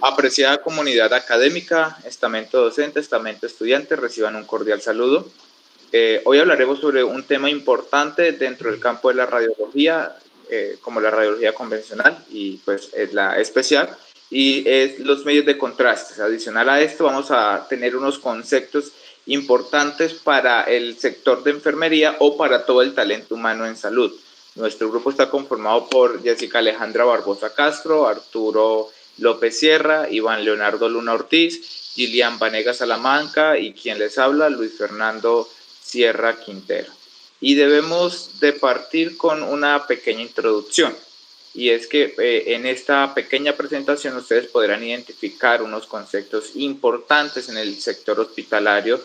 Apreciada comunidad académica, estamento docente, estamento estudiante, reciban un cordial saludo. Hoy hablaremos sobre un tema importante dentro del campo de la radiología, como la radiología convencional y pues es la especial, y es los medios de contraste. Adicional a esto vamos a tener unos conceptos importantes para el sector de enfermería o para todo el talento humano en salud. Nuestro grupo está conformado por Jessica Alejandra Barbosa Castro, Arturo López Sierra, Iván Leonardo Luna Ortiz, Gilian Vanega Salamanca y quien les habla, Luis Fernando Sierra Quintero. Y debemos de partir con una pequeña introducción. Y es que en esta pequeña presentación ustedes podrán identificar unos conceptos importantes en el sector hospitalario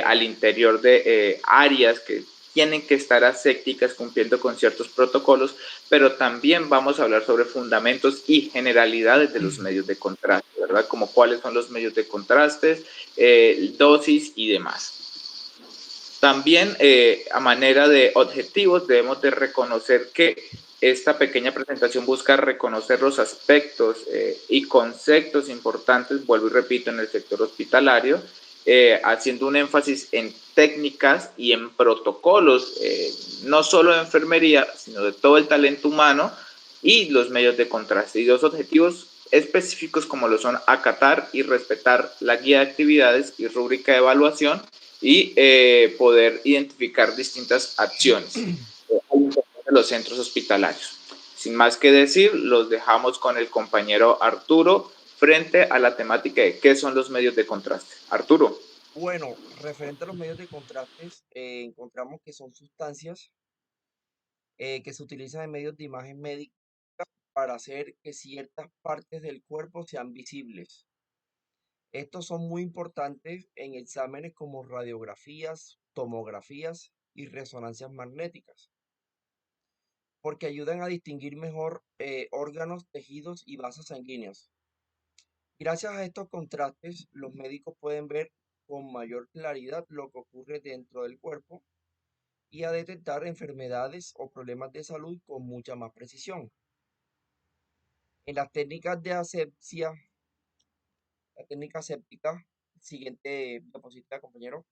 al interior de áreas que tienen que estar asépticas cumpliendo con ciertos protocolos, pero también vamos a hablar sobre fundamentos y generalidades de los medios de contraste, ¿verdad? Como cuáles son los medios de contraste, dosis y demás. También a manera de objetivos debemos de reconocer que esta pequeña presentación busca reconocer los aspectos y conceptos importantes, vuelvo y repito, en el sector hospitalario, haciendo un énfasis en técnicas y en protocolos, no solo de enfermería, sino de todo el talento humano y los medios de contraste. Y dos objetivos específicos como lo son acatar y respetar la guía de actividades y rúbrica de evaluación y poder identificar distintas acciones de los centros hospitalarios. Sin más que decir, los dejamos con el compañero Arturo frente a la temática de qué son los medios de contraste. Arturo. Bueno, referente a los medios de contrastes, encontramos que son sustancias que se utilizan en medios de imagen médica para hacer que ciertas partes del cuerpo sean visibles. Estos son muy importantes en exámenes como radiografías, tomografías y resonancias magnéticas, porque ayudan a distinguir mejor órganos, tejidos y vasos sanguíneos. Gracias a estos contrastes, los médicos pueden ver con mayor claridad lo que ocurre dentro del cuerpo y a detectar enfermedades o problemas de salud con mucha más precisión. En las técnicas de asepsia, la técnica aséptica, siguiente diapositiva, compañero.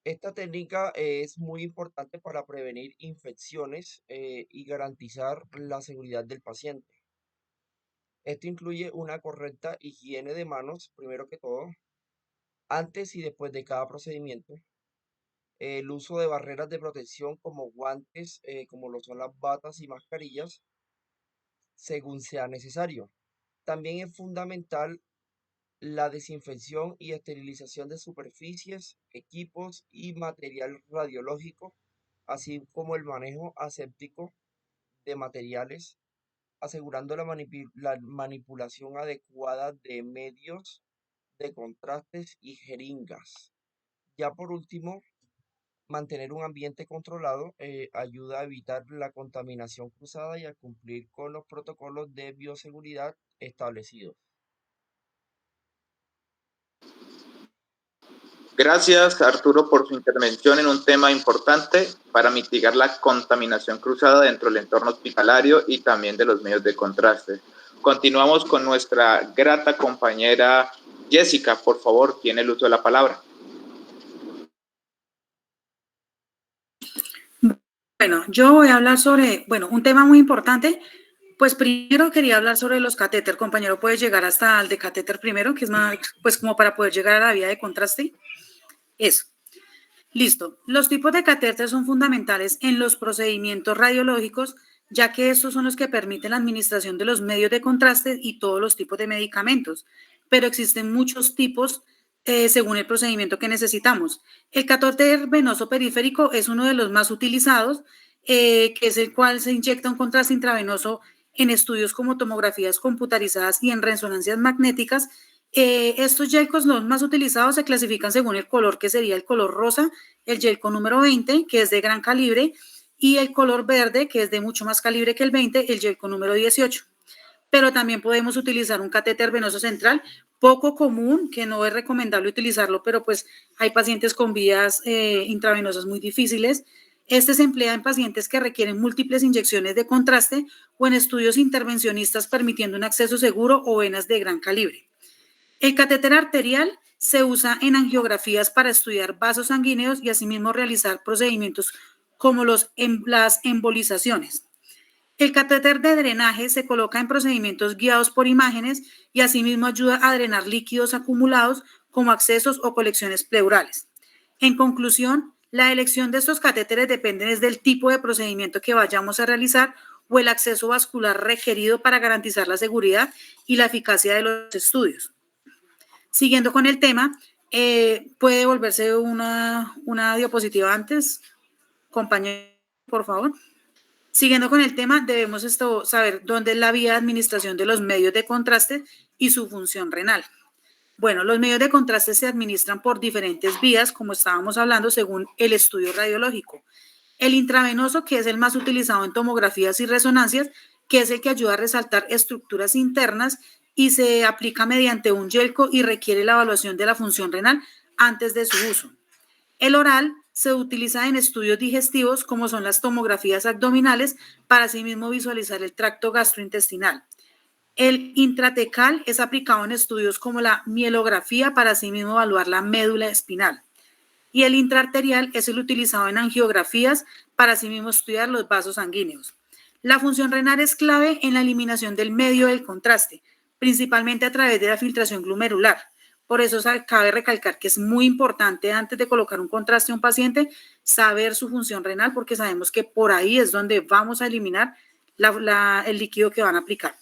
Esta técnica es muy importante para prevenir infecciones y garantizar la seguridad del paciente. Esto incluye una correcta higiene de manos, primero que todo, antes y después de cada procedimiento, el uso de barreras de protección como guantes, como lo son las batas y mascarillas, según sea necesario. También es fundamental la desinfección y esterilización de superficies, equipos y material radiológico, así como el manejo aséptico de materiales, asegurando la manipulación adecuada de medios de contrastes y jeringas. Ya por último, mantener un ambiente controlado ayuda a evitar la contaminación cruzada y a cumplir con los protocolos de bioseguridad establecidos. Gracias, Arturo, por su intervención en un tema importante para mitigar la contaminación cruzada dentro del entorno hospitalario y también de los medios de contraste. Continuamos con nuestra grata compañera Jessica. Por favor, tiene el uso de la palabra. Bueno, yo voy a hablar sobre, un tema muy importante. Pues primero quería hablar sobre los catéter. Compañero, puede llegar hasta el de catéter primero, que es más, pues como para poder llegar a la vía de contraste. Eso. Listo. Los tipos de catéter son fundamentales en los procedimientos radiológicos, ya que estos son los que permiten la administración de los medios de contraste y todos los tipos de medicamentos. Pero existen muchos tipos según el procedimiento que necesitamos. El catéter venoso periférico es uno de los más utilizados, que es el cual se inyecta un contraste intravenoso en estudios como tomografías computarizadas y en resonancias magnéticas. Estos yelcos, los más utilizados, se clasifican según el color, que sería el color rosa, el yelco número 20, que es de gran calibre, y el color verde, que es de mucho más calibre que el 20, el yelco número 18. Pero también podemos utilizar un catéter venoso central, poco común, que no es recomendable utilizarlo, pero pues hay pacientes con vías intravenosas muy difíciles, Este se emplea en pacientes que requieren múltiples inyecciones de contraste o en estudios intervencionistas permitiendo un acceso seguro o venas de gran calibre. El catéter arterial se usa en angiografías para estudiar vasos sanguíneos y asimismo realizar procedimientos como las embolizaciones. El catéter de drenaje se coloca en procedimientos guiados por imágenes y asimismo ayuda a drenar líquidos acumulados como accesos o colecciones pleurales. En conclusión, la elección de estos catéteres depende del tipo de procedimiento que vayamos a realizar o el acceso vascular requerido para garantizar la seguridad y la eficacia de los estudios. Siguiendo con el tema, ¿puede volverse una diapositiva antes, compañero, por favor? Siguiendo con el tema, debemos saber dónde es la vía de administración de los medios de contraste y su función renal. Bueno, los medios de contraste se administran por diferentes vías, como estábamos hablando, según el estudio radiológico. El intravenoso, que es el más utilizado en tomografías y resonancias, que es el que ayuda a resaltar estructuras internas y se aplica mediante un yelco y requiere la evaluación de la función renal antes de su uso. El oral se utiliza en estudios digestivos, como son las tomografías abdominales, para asimismo visualizar el tracto gastrointestinal. El intratecal es aplicado en estudios como la mielografía para asimismo evaluar la médula espinal. Y el intraarterial es el utilizado en angiografías para asimismo estudiar los vasos sanguíneos. La función renal es clave en la eliminación del medio del contraste, principalmente a través de la filtración glomerular. Por eso cabe recalcar que es muy importante antes de colocar un contraste a un paciente saber su función renal, porque sabemos que por ahí es donde vamos a eliminar el líquido que van a aplicar.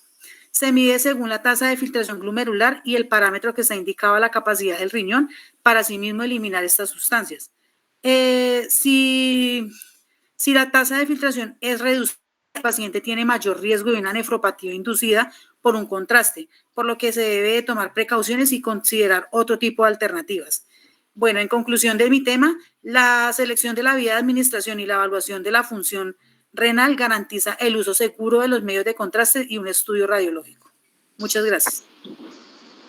Se mide según la tasa de filtración glomerular y el parámetro que está indicado a la capacidad del riñón para asimismo eliminar estas sustancias. Si la tasa de filtración es reducida, el paciente tiene mayor riesgo de una nefropatía inducida por un contraste, por lo que se debe tomar precauciones y considerar otro tipo de alternativas. Bueno, en conclusión de mi tema, la selección de la vía de administración y la evaluación de la función renal garantiza el uso seguro de los medios de contraste y un estudio radiológico. Muchas gracias.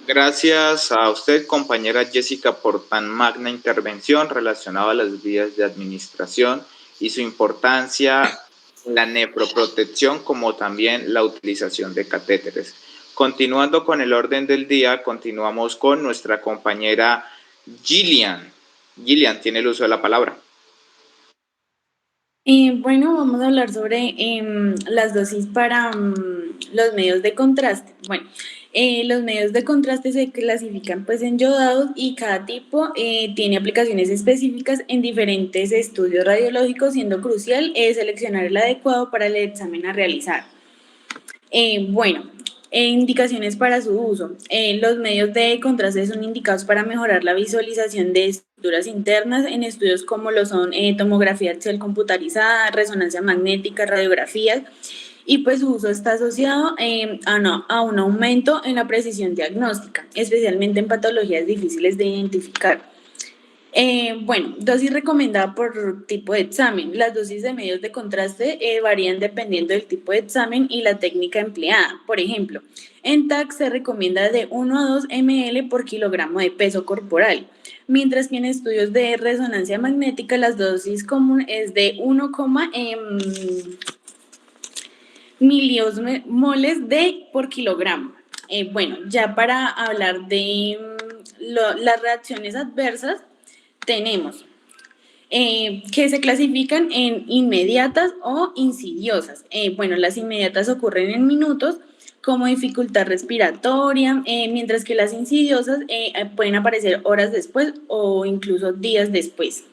Gracias a usted, compañera Jessica, por tan magna intervención relacionada a las vías de administración y su importancia en la nefroprotección, como también la utilización de catéteres. Continuando con el orden del día, continuamos con nuestra compañera Gillian. Gillian, tiene el uso de la palabra. Bueno, vamos a hablar sobre las dosis para los medios de contraste. Bueno, los medios de contraste se clasifican pues en yodados y cada tipo tiene aplicaciones específicas en diferentes estudios radiológicos, siendo crucial seleccionar el adecuado para el examen a realizar. Bueno, indicaciones para su uso. Los medios de contraste son indicados para mejorar la visualización de estructuras internas en estudios como lo son tomografía axial computarizada, resonancia magnética, radiografías, y pues su uso está asociado a un aumento en la precisión diagnóstica, especialmente en patologías difíciles de identificar. Bueno, dosis recomendada por tipo de examen. Las dosis de medios de contraste varían dependiendo del tipo de examen y la técnica empleada. Por ejemplo, en TAC se recomienda de 1 a 2 ml por kilogramo de peso corporal, mientras que en estudios de resonancia magnética la dosis común es de 1, milimoles por kilogramo. Bueno, ya para hablar de las reacciones adversas, tenemos que se clasifican en inmediatas o insidiosas. Bueno, las inmediatas ocurren en minutos, como dificultad respiratoria, mientras que las insidiosas pueden aparecer horas después o incluso días después.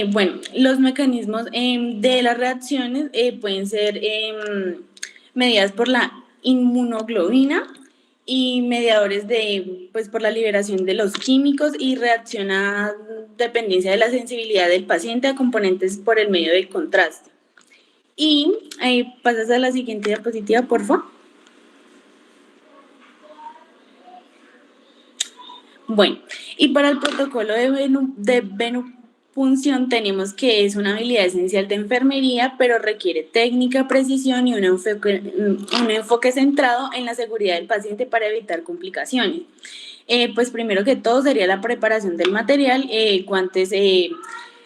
Bueno, los mecanismos de las reacciones pueden ser mediadas por la inmunoglobina y mediadores por la liberación de los químicos y reacciona dependencia de la sensibilidad del paciente a componentes por el medio de contraste. Y pasas a la siguiente diapositiva, por favor. Bueno, y para el protocolo de venopunción tenemos que es una habilidad esencial de enfermería, pero requiere técnica, precisión y un enfoque centrado en la seguridad del paciente para evitar complicaciones. Pues primero que todo sería la preparación del material, guantes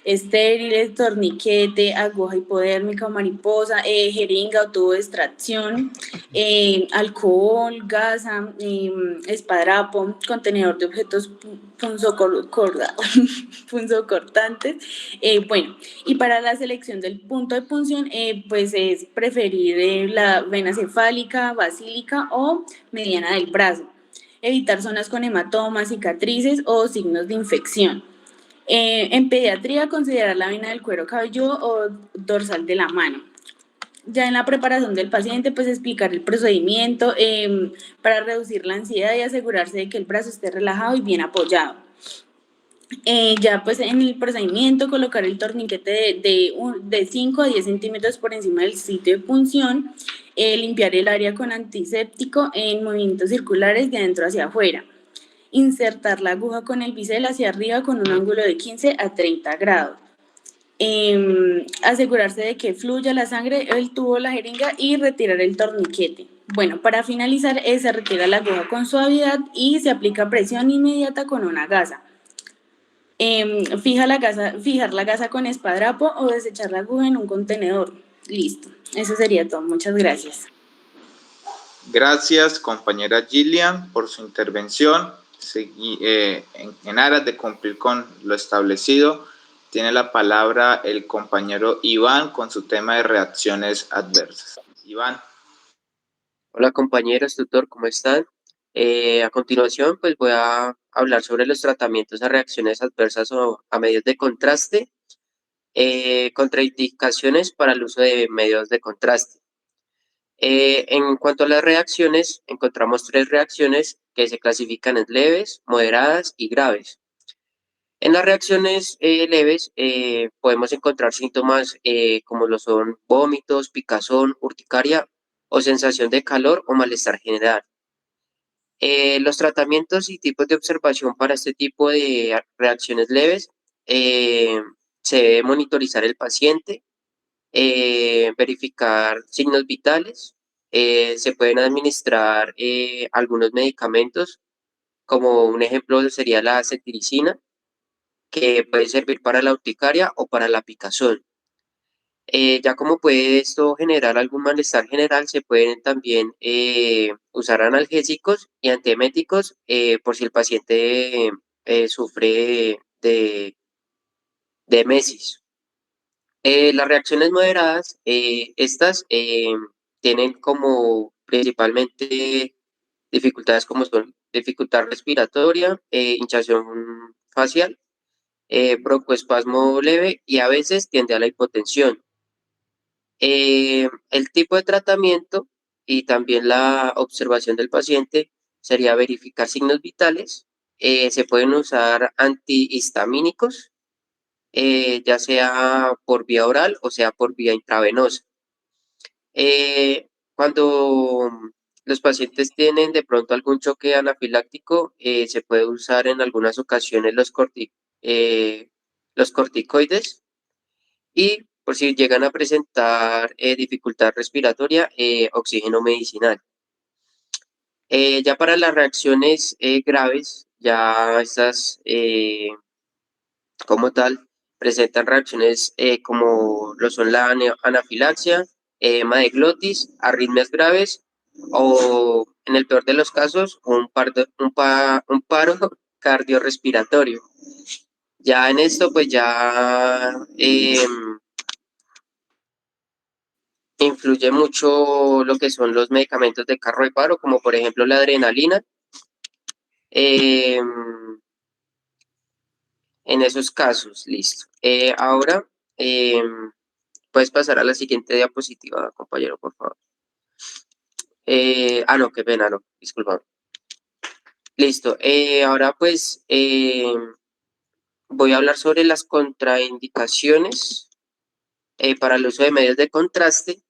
estériles, torniquete, aguja hipodérmica o mariposa, jeringa o tubo de extracción, alcohol, gasa, espadrapo, contenedor de objetos punzocortantes. Bueno, y para la selección del punto de punción, pues es preferir la vena cefálica, basílica o mediana del brazo. Evitar zonas con hematomas, cicatrices o signos de infección. En pediatría, considerar la vena del cuero cabelludo o dorsal de la mano. Ya en la preparación del paciente, pues explicar el procedimiento para reducir la ansiedad y asegurarse de que el brazo esté relajado y bien apoyado. Ya pues en el procedimiento colocar el torniquete de 5 a 10 centímetros por encima del sitio de punción, limpiar el área con antiséptico en movimientos circulares de adentro hacia afuera, insertar la aguja con el bisel hacia arriba con un ángulo de 15 a 30 grados. Asegurarse de que fluya la sangre, el tubo, la jeringa y retirar el torniquete. Bueno, para finalizar, se retira la aguja con suavidad y se aplica presión inmediata con una gasa. Fijar la gasa con espadrapo o desechar la aguja en un contenedor. Listo, eso sería todo. Muchas gracias. Gracias, compañera Gillian, por su intervención. En aras de cumplir con lo establecido, tiene la palabra el compañero Iván con su tema de reacciones adversas. Iván. Hola compañeros, tutor, ¿cómo están? A continuación, pues voy a hablar sobre los tratamientos a reacciones adversas o a medios de contraste, contraindicaciones para el uso de medios de contraste. En cuanto a las reacciones, encontramos 3 reacciones que se clasifican en leves, moderadas y graves. En las reacciones leves podemos encontrar síntomas como lo son vómitos, picazón, urticaria o sensación de calor o malestar general. Los tratamientos y tipos de observación para este tipo de reacciones leves se debe monitorizar el paciente, verificar signos vitales, se pueden administrar algunos medicamentos, como un ejemplo sería la cetiricina, que puede servir para la urticaria o para la picazón. Ya como puede esto generar algún malestar general, se pueden también usar analgésicos y antieméticos por si el paciente sufre de mesis. Las reacciones moderadas, estas tienen como principalmente dificultades como son dificultad respiratoria, hinchazón facial, broncoespasmo leve y a veces tiende a la hipotensión. El tipo de tratamiento y también la observación del paciente sería verificar signos vitales. Se pueden usar antihistamínicos, ya sea por vía oral o sea por vía intravenosa. Cuando los pacientes tienen de pronto algún choque anafiláctico, se puede usar en algunas ocasiones los corticoides, y por si llegan a presentar dificultad respiratoria, oxígeno medicinal. Ya para las reacciones graves, ya estas como tal presentan reacciones como lo son la anafilaxia, edema de glotis, arritmias graves o en el peor de los casos un paro cardiorrespiratorio. Ya en esto pues ya influye mucho lo que son los medicamentos de carro de paro, como por ejemplo la adrenalina. En esos casos, listo. Ahora puedes pasar a la siguiente diapositiva, compañero, por favor. No, qué pena, no, disculpa. Listo. Ahora pues voy a hablar sobre las contraindicaciones para el uso de medios de contraste.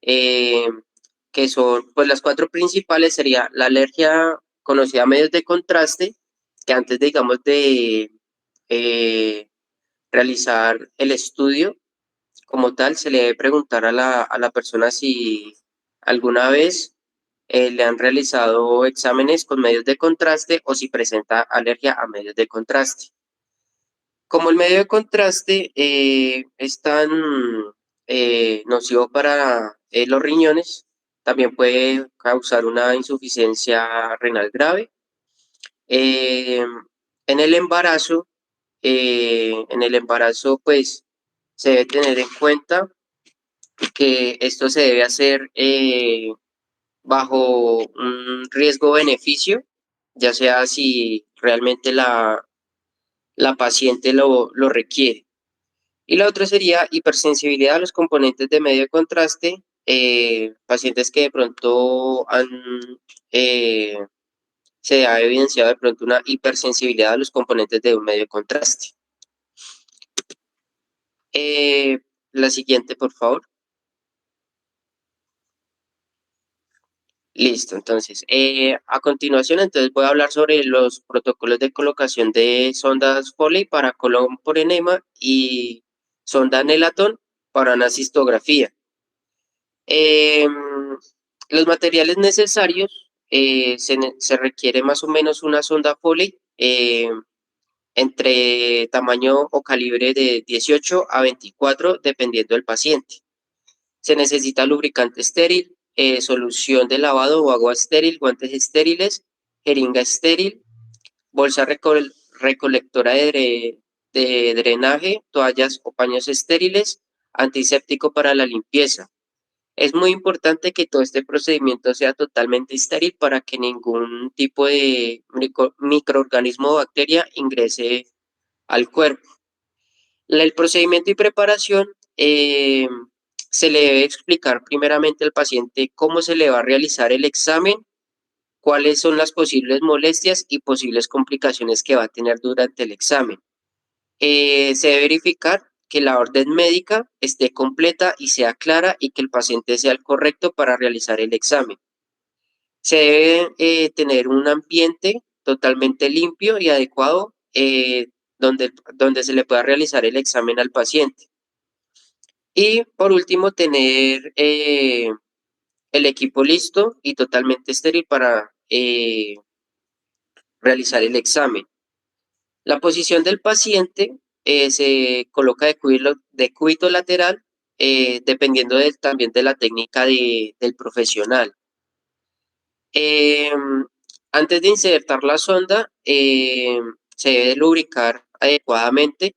Que son, pues las 4 principales sería la alergia conocida a medios de contraste, que antes, digamos, de realizar el estudio como tal, se le debe preguntar a la persona si alguna vez le han realizado exámenes con medios de contraste o si presenta alergia a medios de contraste. Como el medio de contraste es tan nocivo para los riñones, también puede causar una insuficiencia renal grave. En el embarazo, pues se debe tener en cuenta que esto se debe hacer bajo un riesgo-beneficio, ya sea si realmente la paciente lo requiere. Y la otra sería hipersensibilidad a los componentes de medio de contraste, pacientes que de pronto se ha evidenciado de pronto una hipersensibilidad a los componentes de un medio de contraste. La siguiente, por favor. Listo, entonces, a continuación, entonces voy a hablar sobre los protocolos de colocación de sondas Foley para colon por enema y sonda Nelaton para una cistografía. Los materiales necesarios, se requiere más o menos una sonda Foley entre tamaño o calibre de 18 a 24, dependiendo del paciente. Se necesita lubricante estéril, solución de lavado o agua estéril, guantes estériles, jeringa estéril, bolsa recolectora de drenaje, toallas o paños estériles, antiséptico para la limpieza. Es muy importante que todo este procedimiento sea totalmente estéril para que ningún tipo de microorganismo o bacteria ingrese al cuerpo. El procedimiento y preparación, se le debe explicar primeramente al paciente cómo se le va a realizar el examen, cuáles son las posibles molestias y posibles complicaciones que va a tener durante el examen. Se debe verificar que la orden médica esté completa y sea clara y que el paciente sea el correcto para realizar el examen. Se debe tener un ambiente totalmente limpio y adecuado donde se le pueda realizar el examen al paciente. Y por último, tener el equipo listo y totalmente estéril para realizar el examen. La posición del paciente se coloca de cúbito lateral, dependiendo también de la técnica del profesional. Antes de insertar la sonda, se debe lubricar adecuadamente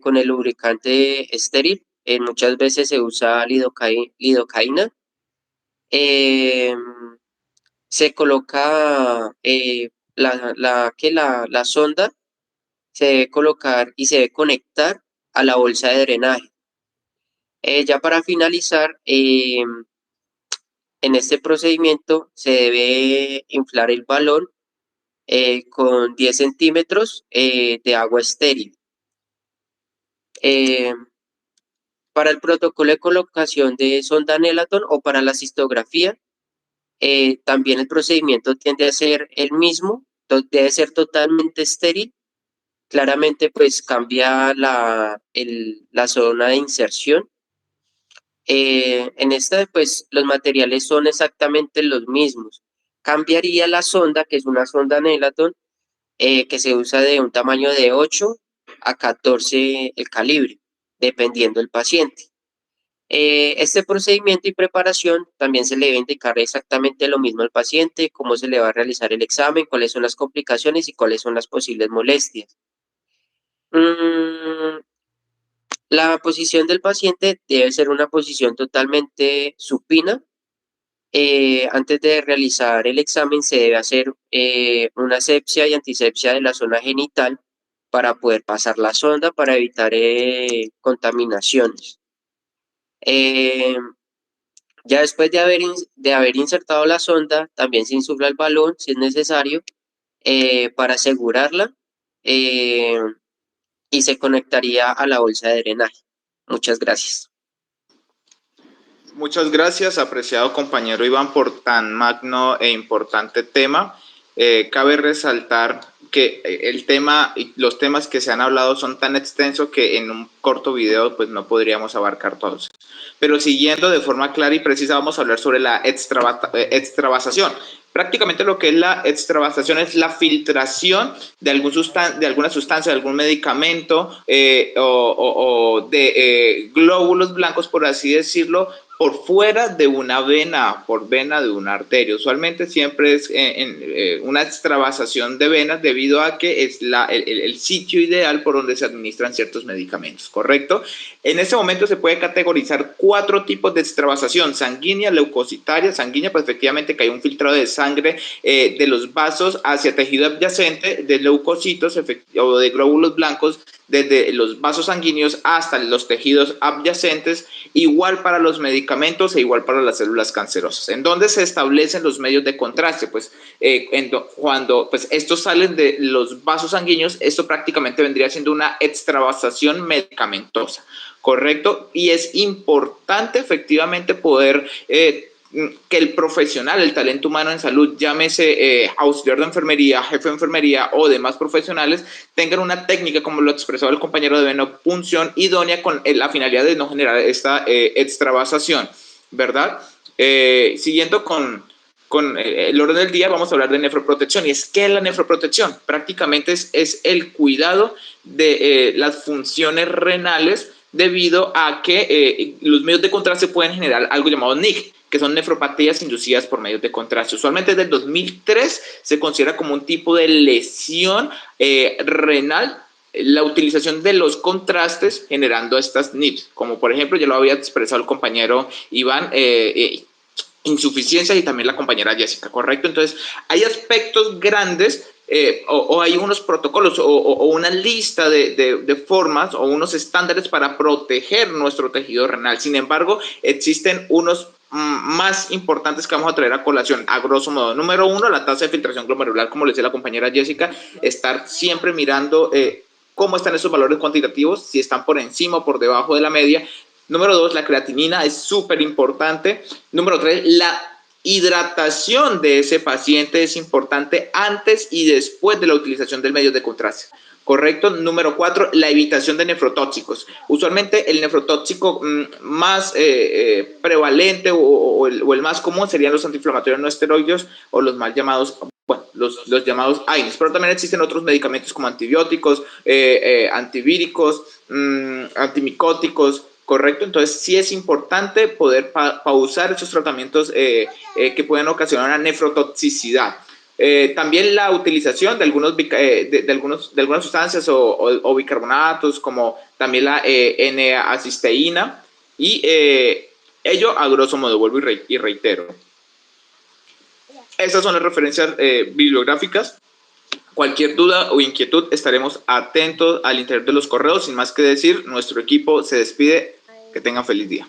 con el lubricante estéril. Muchas veces se usa lidocaína. Se coloca la sonda, se debe colocar y se debe conectar a la bolsa de drenaje. Ya para finalizar, en este procedimiento se debe inflar el balón con 10 centímetros de agua estéril. Para el protocolo de colocación de sonda Nelaton o para la cistografía, también el procedimiento tiende a ser el mismo, debe ser totalmente estéril. Claramente, pues cambia la zona de inserción. En esta, pues los materiales son exactamente los mismos. Cambiaría la sonda, que es una sonda Nelaton, que se usa de un tamaño de 8 a 14 el calibre, dependiendo del paciente. Este procedimiento y preparación también se le debe indicar exactamente lo mismo al paciente, cómo se le va a realizar el examen, cuáles son las complicaciones y cuáles son las posibles molestias. La posición del paciente debe ser una posición totalmente supina. Antes de realizar el examen se debe hacer una asepsia y antisepsia de la zona genital para poder pasar la sonda para evitar contaminaciones. Ya después de haber insertado la sonda, también se insufla el balón si es necesario para asegurarla y se conectaría a la bolsa de drenaje. Muchas gracias. Muchas gracias, apreciado compañero Iván, por tan magno e importante tema. Cabe resaltar que el tema y los temas que se han hablado son tan extensos que en un corto video pues no podríamos abarcar todos. Pero siguiendo de forma clara y precisa, vamos a hablar sobre la extravasación. prácticamente lo que es la extravasación es la filtración de, alguna sustancia, de algún medicamento o de glóbulos blancos, por así decirlo, por fuera de una vena, por vena de una arteria. Usualmente siempre es una extravasación de venas debido a que es el sitio ideal por donde se administran ciertos medicamentos, ¿correcto? En este momento se puede categorizar 4 tipos de extravasación: sanguínea, leucocitaria. Sanguínea, pues efectivamente que hay un filtrado de sangre de los vasos hacia tejido adyacente, de leucocitos o de glóbulos blancos, desde los vasos sanguíneos hasta los tejidos adyacentes, igual para los medicamentos e igual para las células cancerosas. ¿En dónde se establecen los medios de contraste? Pues cuando pues, estos salen de los vasos sanguíneos, esto prácticamente vendría siendo una extravasación medicamentosa, ¿correcto? Y es importante efectivamente poder que el profesional, el talento humano en salud, llámese auxiliar de enfermería, jefe de enfermería o demás profesionales, tengan una técnica, como lo expresaba el compañero, de venopunción idónea con la finalidad de no generar esta extravasación, ¿verdad? Siguiendo con el orden del día, vamos a hablar de nefroprotección. ¿Y es qué es la nefroprotección? Prácticamente es el cuidado de las funciones renales, debido a que los medios de contraste pueden generar algo llamado NIC, que son nefropatías inducidas por medios de contraste. Usualmente desde el 2003 se considera como un tipo de lesión renal la utilización de los contrastes generando estas NIPs, como por ejemplo, ya lo había expresado el compañero Iván, insuficiencias, y también la compañera Jessica, ¿correcto? Entonces, hay aspectos grandes o hay unos protocolos o una lista de formas o unos estándares para proteger nuestro tejido renal. Sin embargo, existen unos más importantes que vamos a traer a colación, a grosso modo. Número 1, la tasa de filtración glomerular, como le decía la compañera Jessica, estar siempre mirando cómo están esos valores cuantitativos, si están por encima o por debajo de la media. Número 2, la creatinina es súper importante. Número 3, la hidratación de ese paciente es importante antes y después de la utilización del medio de contraste, ¿correcto? Número 4, la evitación de nefrotóxicos. Usualmente el nefrotóxico más prevalente o el más común serían los antiinflamatorios no esteroideos o los mal llamados, bueno, los llamados AINES, pero también existen otros medicamentos como antibióticos, antivíricos, antimicóticos, ¿correcto? Entonces sí es importante poder pausar esos tratamientos que pueden ocasionar una nefrotoxicidad. También la utilización de algunas sustancias o bicarbonatos, como también la N-acetilcisteína, y ello a grosso modo, vuelvo y reitero. Estas son las referencias bibliográficas. Cualquier duda o inquietud, estaremos atentos al interior de los correos. Sin más que decir, nuestro equipo se despide. Que tengan feliz día.